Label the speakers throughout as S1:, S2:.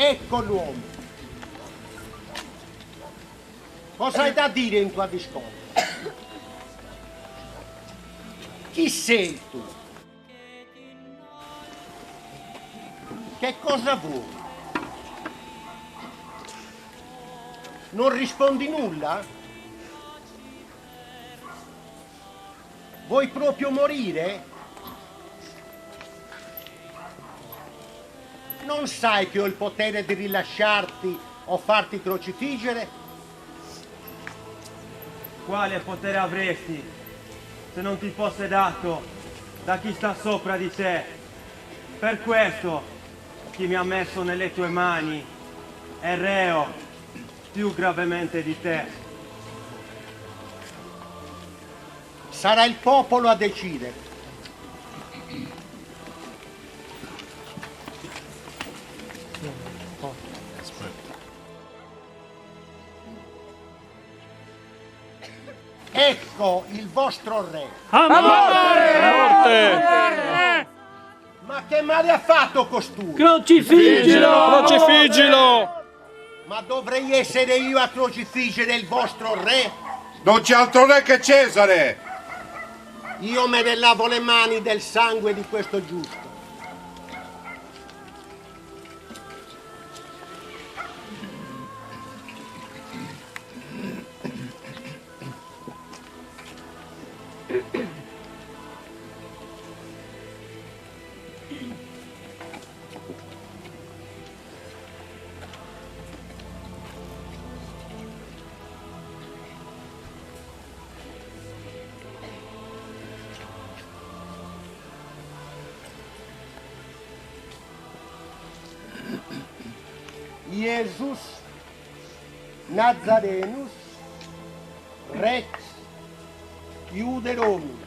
S1: Ecco l'uomo. Cosa hai da dire in tua visconta? Chi sei tu? Che cosa vuoi? Non rispondi nulla? Vuoi proprio morire? Non sai che ho il potere di rilasciarti o farti crocifiggere?
S2: Quale potere avresti se non ti fosse dato da chi sta sopra di te? Per questo chi mi ha messo nelle tue mani è reo più gravemente di te.
S1: Sarà il popolo a decidere. Ecco il vostro re.
S3: A morte!
S1: Ma che male ha fatto costui?
S3: Crocifiggilo! Crocifiggilo!
S1: Ma dovrei essere io a crocifiggere il vostro re?
S4: Non c'è altro re che Cesare!
S1: Io me ne lavo le mani del sangue di questo giusto. Iesus Nazarenus Rex Iuderorum.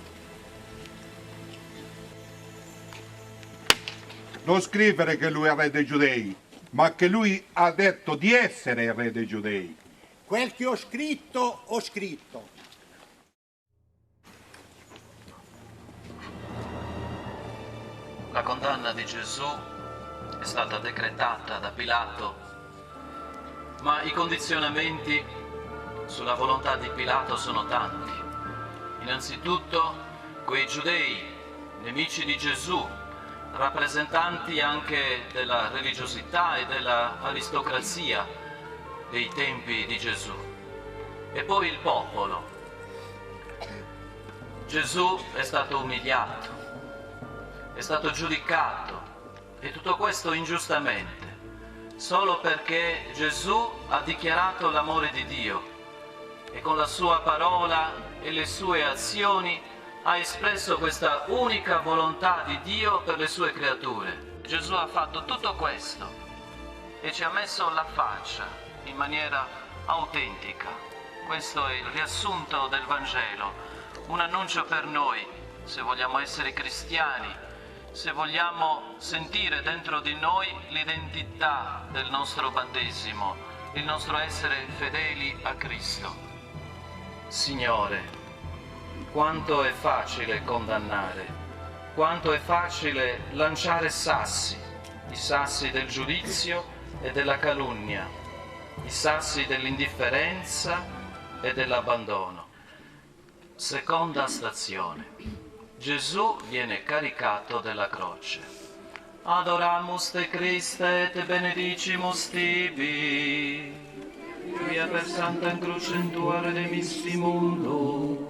S4: Non scrivere che lui è re dei giudei, ma che lui ha detto di essere il re dei giudei.
S1: Quel che ho scritto, ho scritto.
S5: La condanna di Gesù è stata decretata da Pilato, ma i condizionamenti sulla volontà di Pilato sono tanti. Innanzitutto, quei giudei, nemici di Gesù, rappresentanti anche della religiosità e dell'aristocrazia dei tempi di Gesù. E poi il popolo. Gesù è stato umiliato, è stato giudicato, e tutto questo ingiustamente, solo perché Gesù ha dichiarato l'amore di Dio e con la sua parola e le sue azioni ha espresso questa unica volontà di Dio per le sue creature. Gesù ha fatto tutto questo e ci ha messo la faccia in maniera autentica. Questo è il riassunto del Vangelo, un annuncio per noi, se vogliamo essere cristiani, se vogliamo sentire dentro di noi l'identità del nostro battesimo, il nostro essere fedeli a Cristo. Signore, quanto è facile condannare, quanto è facile lanciare sassi, i sassi del giudizio e della calunnia, i sassi dell'indifferenza e dell'abbandono. Seconda stazione. Gesù viene caricato della croce. Adoramus te Christe et benedicimus tibi, via per sanctam crucem tua redemisti mundo.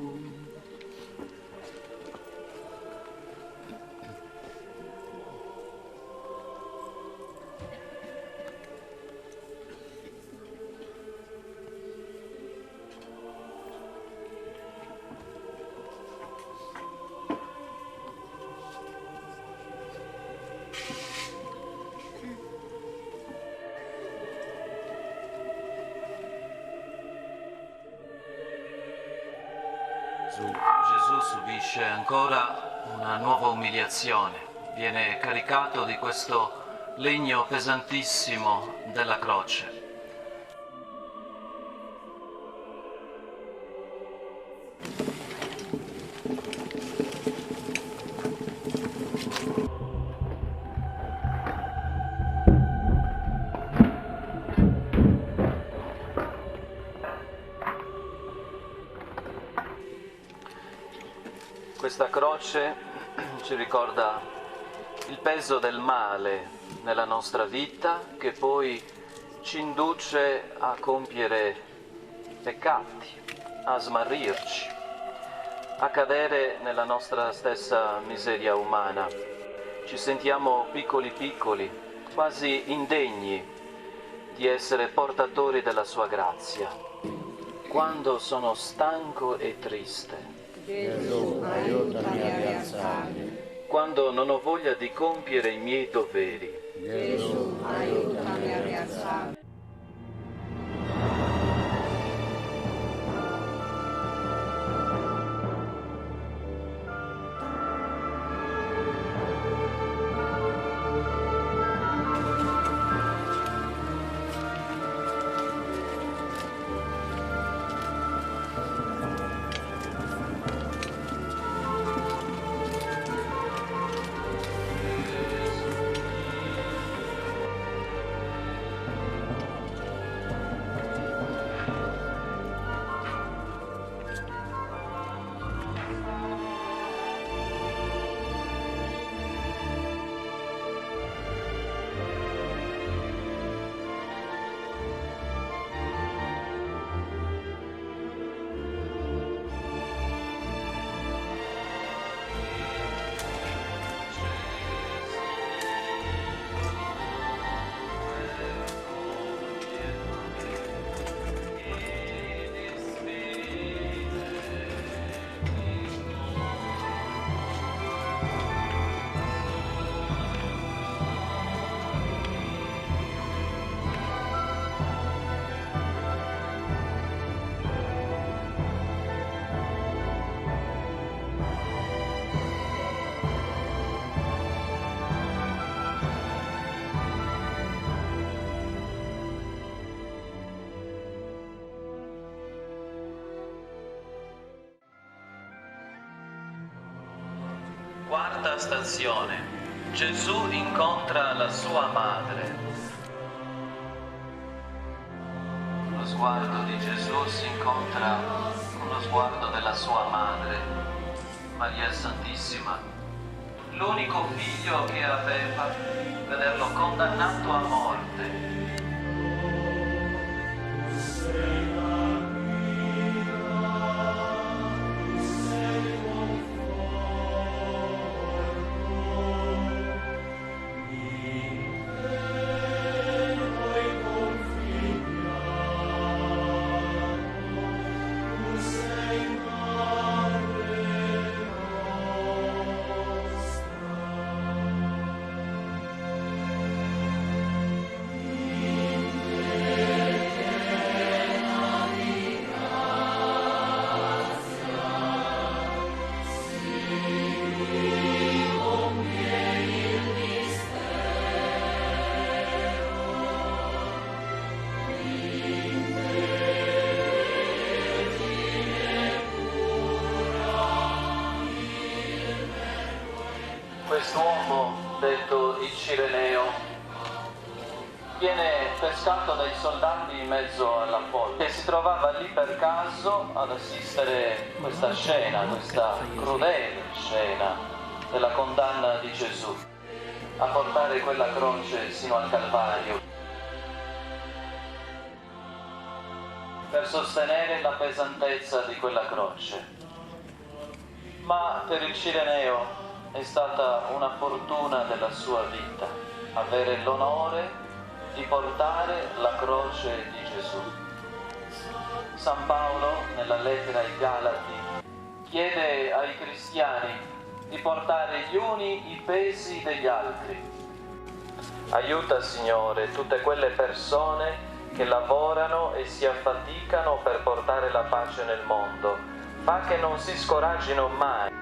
S5: Gesù subisce ancora una nuova umiliazione, viene caricato di questo legno pesantissimo della croce. Questa croce ci ricorda il peso del male nella nostra vita che poi ci induce a compiere peccati, a smarrirci, a cadere nella nostra stessa miseria umana. Ci sentiamo piccoli piccoli, quasi indegni di essere portatori della sua grazia. Quando sono stanco e triste,
S6: Gesù, aiutami a rialzarmi.
S5: quando non ho voglia di compiere i miei doveri,
S6: Gesù, aiutami a rialzarmi.
S5: Quarta stazione. Gesù incontra la sua madre. Lo sguardo di Gesù si incontra con lo sguardo della sua madre, Maria Santissima. L'unico figlio che aveva, vederlo condannato a morte. Quest'uomo, detto il Cireneo, viene pescato dai soldati in mezzo alla folla e si trovava lì per caso ad assistere questa scena, questa crudele scena della condanna di Gesù, a portare quella croce sino al Calvario per sostenere la pesantezza di quella croce. Ma per il Cireneo è stata una fortuna della sua vita avere l'onore di portare la croce di Gesù. San Paolo, nella lettera ai Galati, chiede ai cristiani di portare gli uni i pesi degli altri. Aiuta, Signore, tutte quelle persone che lavorano e si affaticano per portare la pace nel mondo. Fa che non si scoraggino mai.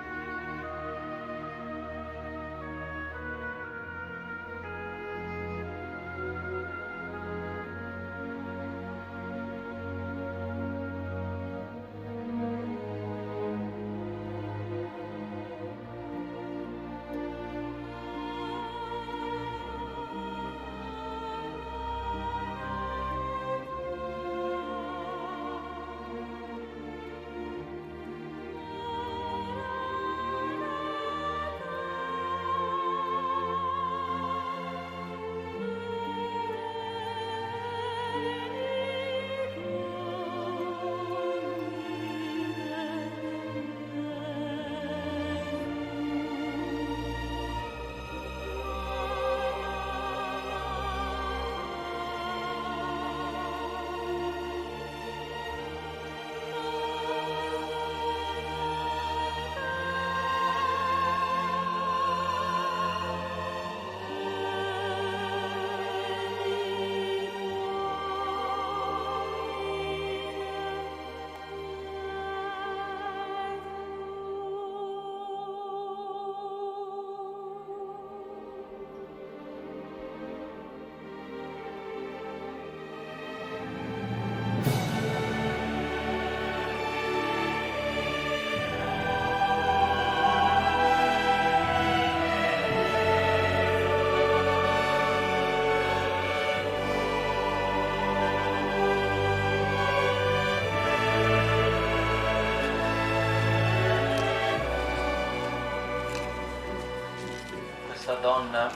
S5: questa donna,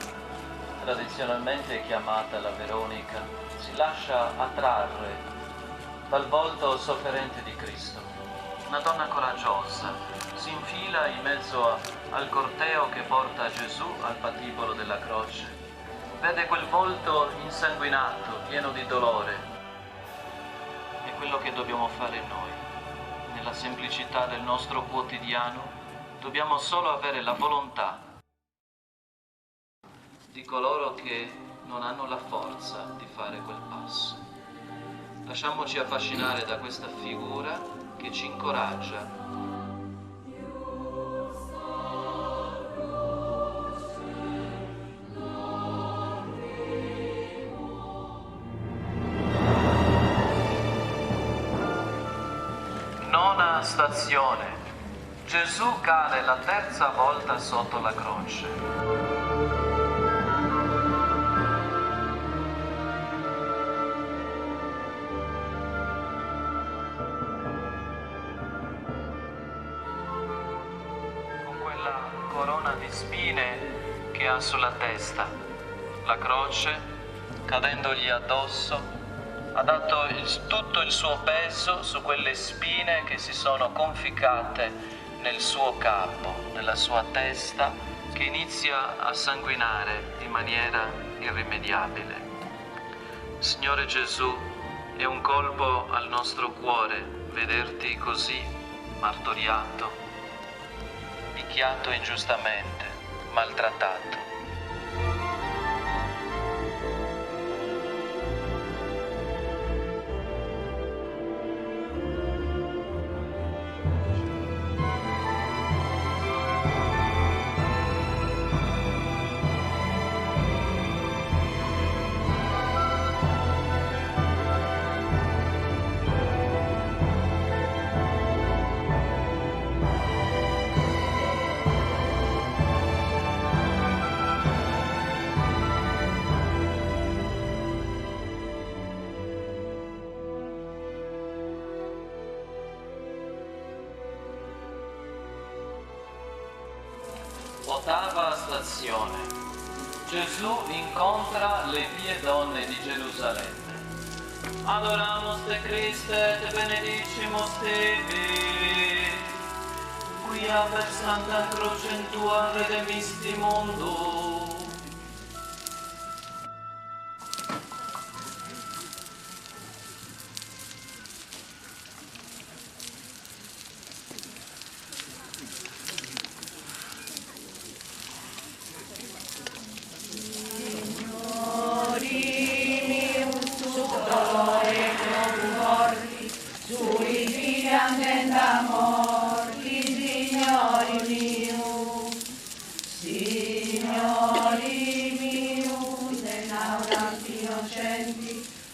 S5: tradizionalmente chiamata la Veronica, si lascia attrarre dal volto sofferente di Cristo. Una donna coraggiosa si infila in mezzo al corteo che porta Gesù al patibolo della croce. Vede quel volto insanguinato, pieno di dolore. È quello che dobbiamo fare noi. Nella semplicità del nostro quotidiano dobbiamo solo avere la volontà di coloro che non hanno la forza di fare quel passo. Lasciamoci affascinare da questa figura che ci incoraggia. Nona stazione. Gesù cade la terza volta sotto la croce. Corona di spine che ha sulla testa. La croce, cadendogli addosso, ha dato tutto il suo peso su quelle spine che si sono conficcate nel suo capo, nella sua testa, che inizia a sanguinare in maniera irrimediabile. Signore Gesù, è un colpo al nostro cuore vederti così martoriato, picchiato ingiustamente, maltrattato. Ottava stazione. Gesù incontra le pie donne di Gerusalemme. Adoramos te Christe, te benedicimus tibi, quia per santa croce tua redemisti mundo.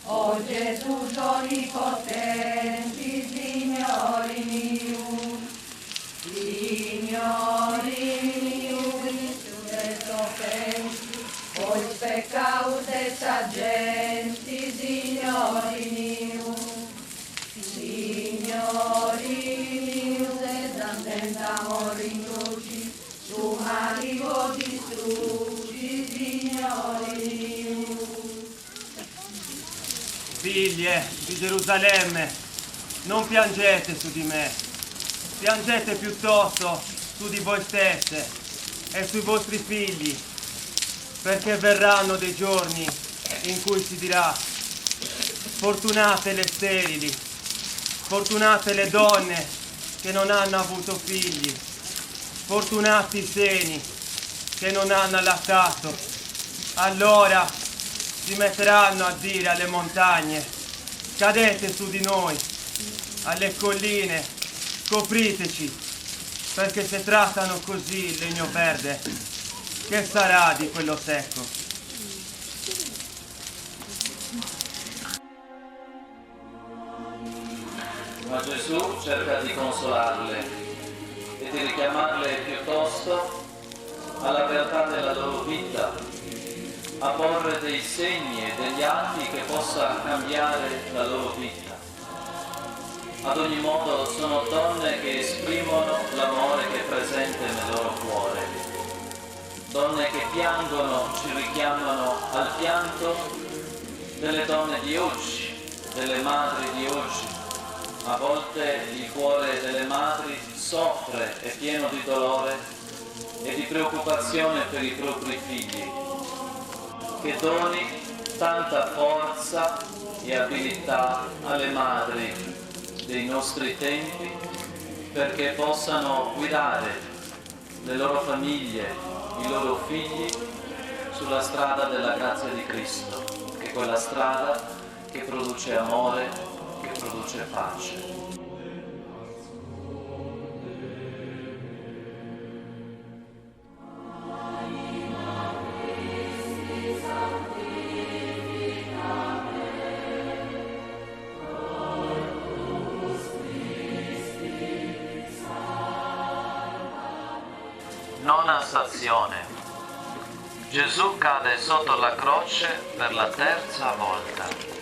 S6: O Gesù, giorni potenti, Signori miu, chiude sofferti, poi peccaute saggenti, Signori miu, se d'antentamo rincroci, su marico distruggi, Signori miu.
S2: Figlie di Gerusalemme, non piangete su di me, piangete piuttosto su di voi stesse e sui vostri figli, perché verranno dei giorni in cui si dirà: fortunate le sterili, fortunate le donne che non hanno avuto figli, fortunati i seni che non hanno allattato. Allora si metteranno a dire alle montagne: cadete su di noi, alle colline, copriteci, perché se trattano così il legno verde, che sarà di quello secco?
S5: Ma Gesù cerca di consolarle e di richiamarle piuttosto alla realtà della loro vita, a porre dei segni e degli atti che possa cambiare la loro vita. Ad ogni modo sono donne che esprimono l'amore che è presente nel loro cuore, Donne che piangono ci richiamano al pianto delle donne di oggi, delle madri di oggi. A volte il cuore delle madri soffre, è pieno di dolore e di preoccupazione per i propri figli. Che doni tanta forza e abilità alle madri dei nostri tempi perché possano guidare le loro famiglie, i loro figli sulla strada della grazia di Cristo, che è quella strada che produce amore, che produce pace. Nona stazione. Gesù cade sotto la croce per la terza volta.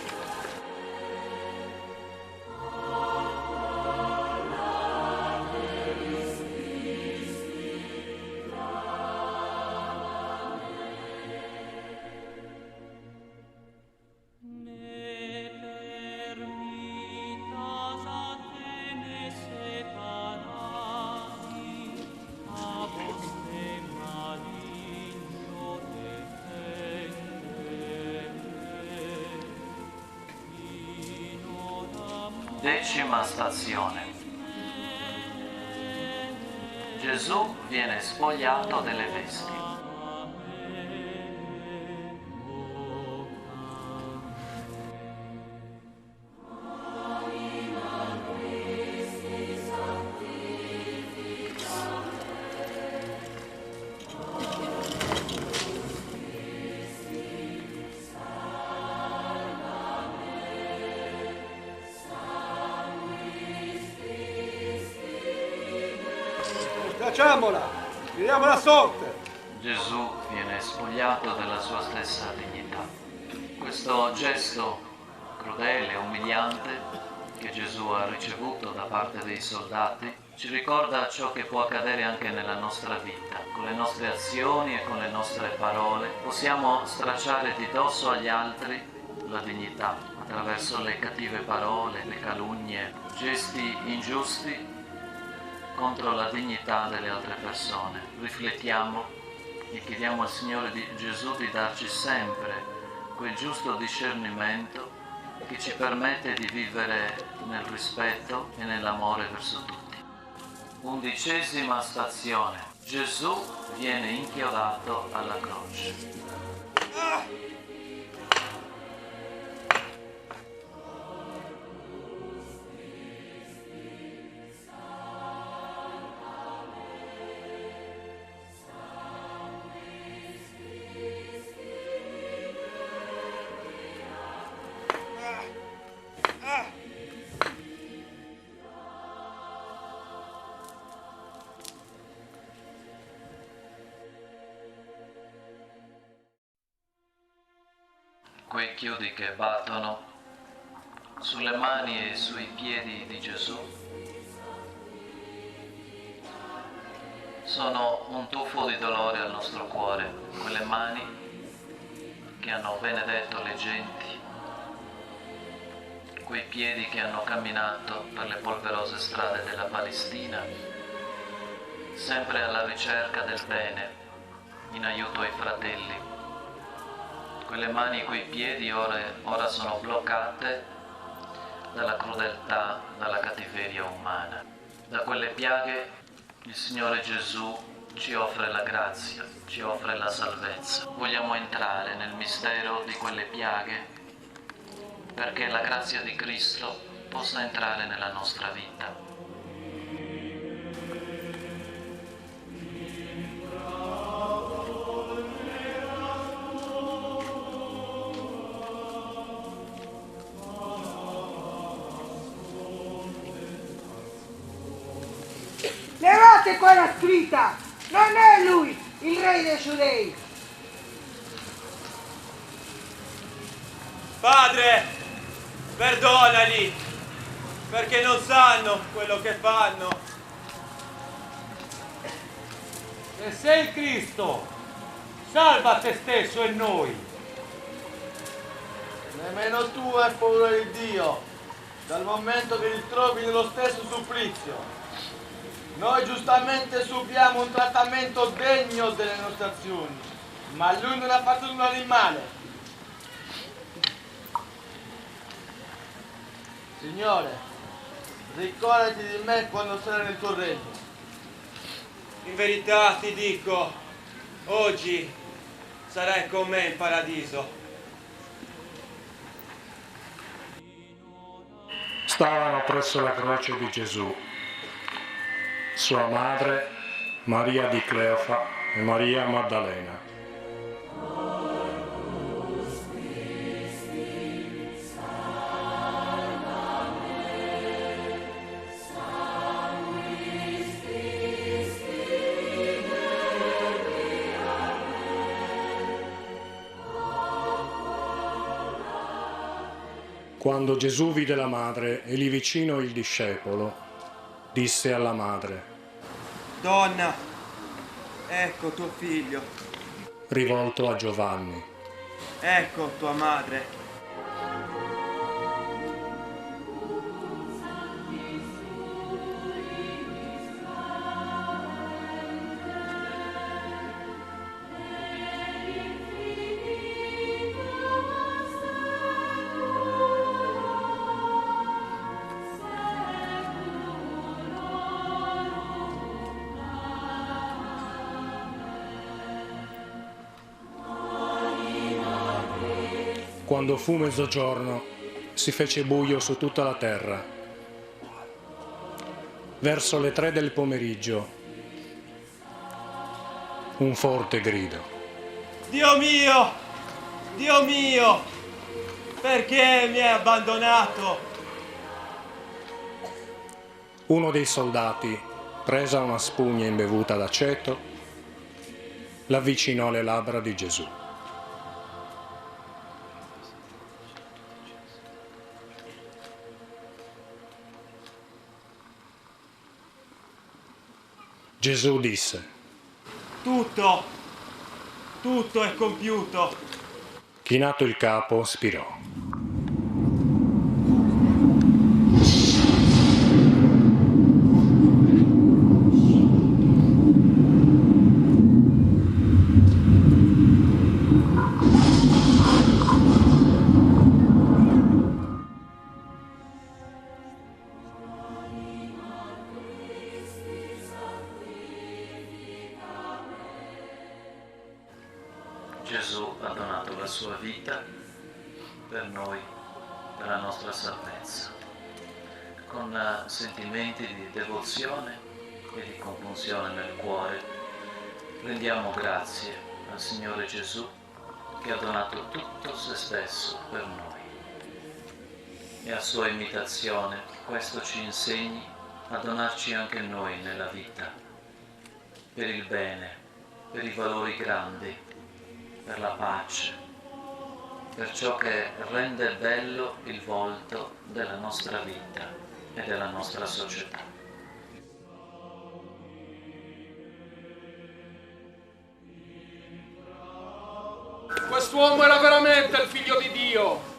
S5: Decima stazione. Gesù viene spogliato delle vesti.
S3: Facciamola! Vediamo la sorte!
S5: Gesù viene spogliato della sua stessa dignità. Questo gesto crudele e umiliante che Gesù ha ricevuto da parte dei soldati ci ricorda ciò che può accadere anche nella nostra vita. Con le nostre azioni e con le nostre parole possiamo stracciare di dosso agli altri la dignità attraverso le cattive parole, le calunnie, gesti ingiusti contro la dignità delle altre persone. Riflettiamo e chiediamo al Signore Gesù di darci sempre quel giusto discernimento che ci permette di vivere nel rispetto e nell'amore verso tutti. 11ª stazione. Gesù viene inchiodato alla croce. Quei chiodi che battono sulle mani e sui piedi di Gesù sono un tuffo di dolore al nostro cuore. Quelle mani che hanno benedetto le genti, quei piedi che hanno camminato per le polverose strade della Palestina, sempre alla ricerca del bene, in aiuto ai fratelli. Quelle mani e quei piedi ora sono bloccate dalla crudeltà, dalla cattiveria umana. Da quelle piaghe il Signore Gesù ci offre la grazia, ci offre la salvezza. Vogliamo entrare nel mistero di quelle piaghe perché la grazia di Cristo possa entrare nella nostra vita.
S7: Levate quella scritta! Non è lui il re dei giudei!
S2: Padre, perdonali, perché non sanno quello che fanno.
S3: Se sei il Cristo,
S2: Salva te stesso e noi.
S3: Nemmeno tu hai paura di Dio, dal momento che ti trovi nello stesso supplizio. Noi giustamente subiamo un trattamento degno delle nostre azioni, ma lui non ha fatto nulla di male. Signore, ricordati di me quando sarai nel tuo regno.
S2: In verità ti dico, oggi sarai con me in paradiso.
S8: Stavano presso la croce di Gesù, sua madre, Maria di Cleofa e Maria Maddalena. Quando Gesù vide la madre e lì vicino il discepolo, disse alla madre:
S2: Donna, ecco tuo figlio,
S8: rivolto a Giovanni.
S2: ecco tua madre.
S8: Quando fu mezzogiorno, si fece buio su tutta la terra. Verso le 3 del pomeriggio, un forte grido.
S2: Dio mio, perché mi hai abbandonato?
S8: Uno dei soldati, presa una spugna imbevuta d'aceto, l'avvicinò alle labbra di Gesù. Gesù disse:
S2: Tutto è compiuto.
S8: Chinato il capo, spirò.
S5: Gesù ha donato la sua vita per noi, per la nostra salvezza. Con sentimenti di devozione e di compunzione nel cuore, rendiamo grazie al Signore Gesù che ha donato tutto se stesso per noi. E a sua imitazione questo ci insegni a donarci anche noi nella vita, per il bene, per i valori grandi, per la pace, per ciò che rende bello il volto della nostra vita e della nostra società.
S3: Quest'uomo era veramente il figlio di Dio.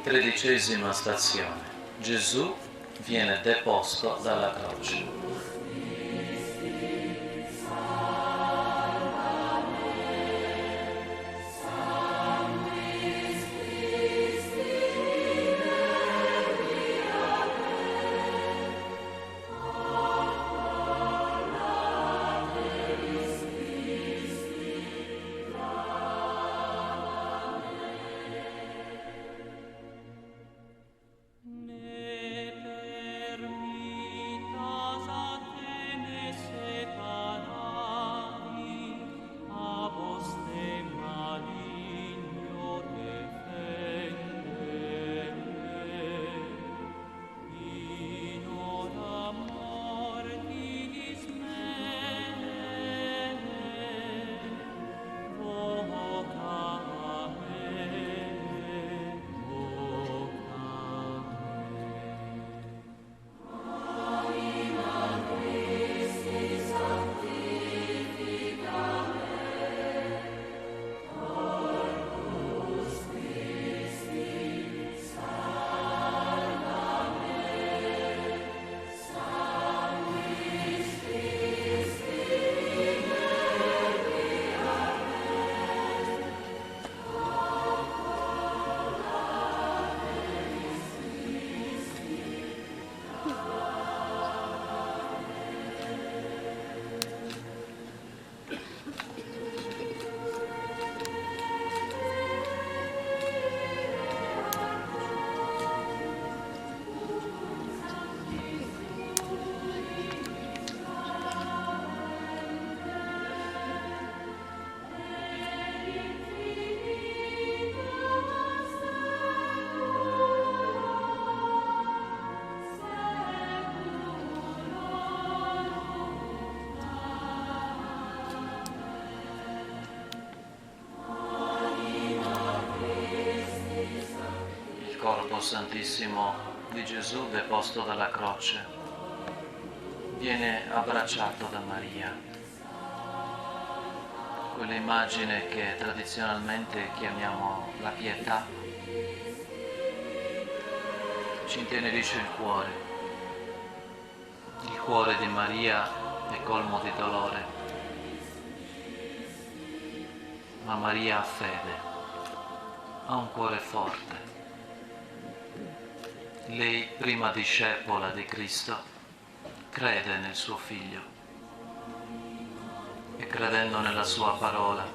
S5: 13ª stazione. Gesù viene deposto dalla croce.
S6: Ne permitas
S5: Santissimo di Gesù deposto dalla croce viene abbracciato da Maria, quell'immagine che tradizionalmente chiamiamo la pietà, ci intenerisce il cuore di Maria è colmo di dolore, ma Maria ha fede, ha un cuore forte. Lei, prima discepola di Cristo, crede nel suo Figlio e credendo nella sua parola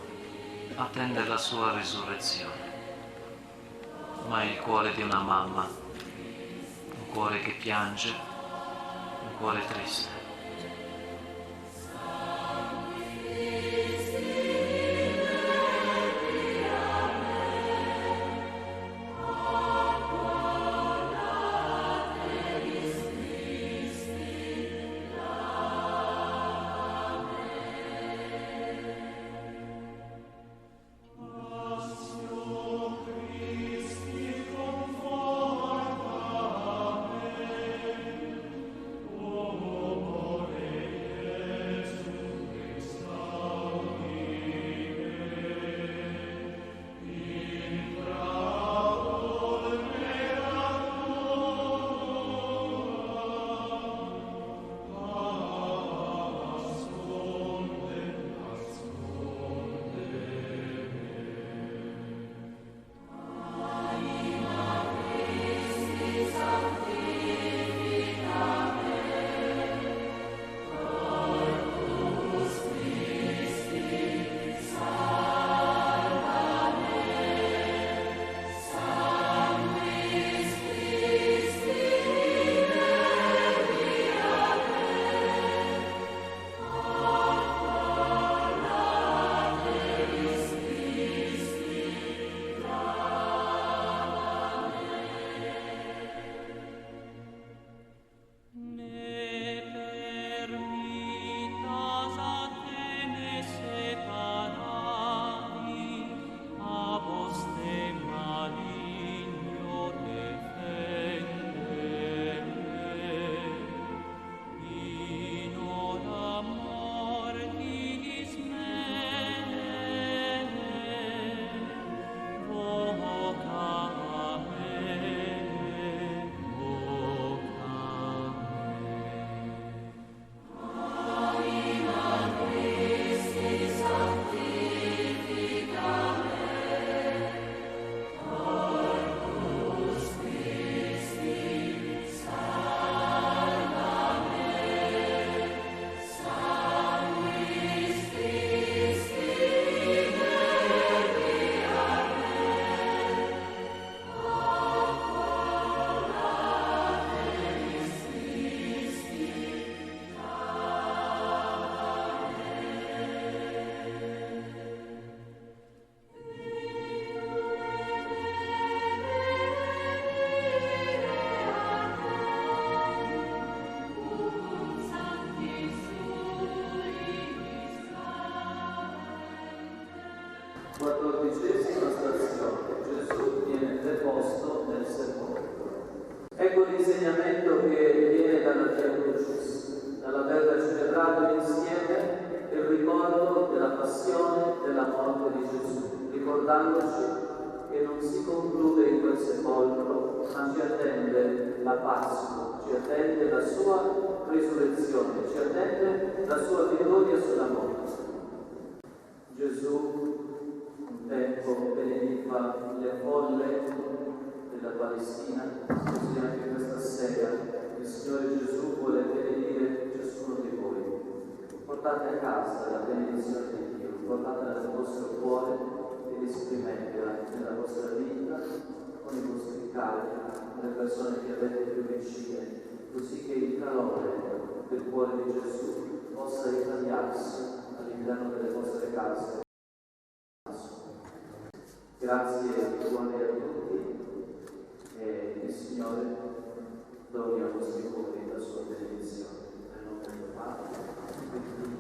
S5: attende la sua risurrezione. Ma è il cuore di una mamma, un cuore che piange, un cuore triste.
S9: Quattordicesima stazione. Gesù viene deposto nel sepolcro. Ecco l'insegnamento che viene dalla Via Crucis, dall'aver celebrato insieme il ricordo della passione e della morte di Gesù, ricordandoci che non si conclude in quel sepolcro, ma ci attende la Pasqua, ci attende la sua risurrezione, ci attende la sua vittoria sulla morte. Gesù un tempo benediva le folle della Palestina, così anche questa sera il Signore Gesù vuole benedire ciascuno di voi. Portate a casa la benedizione di Dio, portatela nel vostro cuore ed esprimetela nella vostra vita, con i vostri cari, con le persone che avete più vicine, così che il calore del cuore di Gesù possa ritagliarsi all'interno delle vostre case. Grazie buone a tutti e il Signore doni ai vostri cuori la sua benedizione. Nel nome del Padre, del Figlio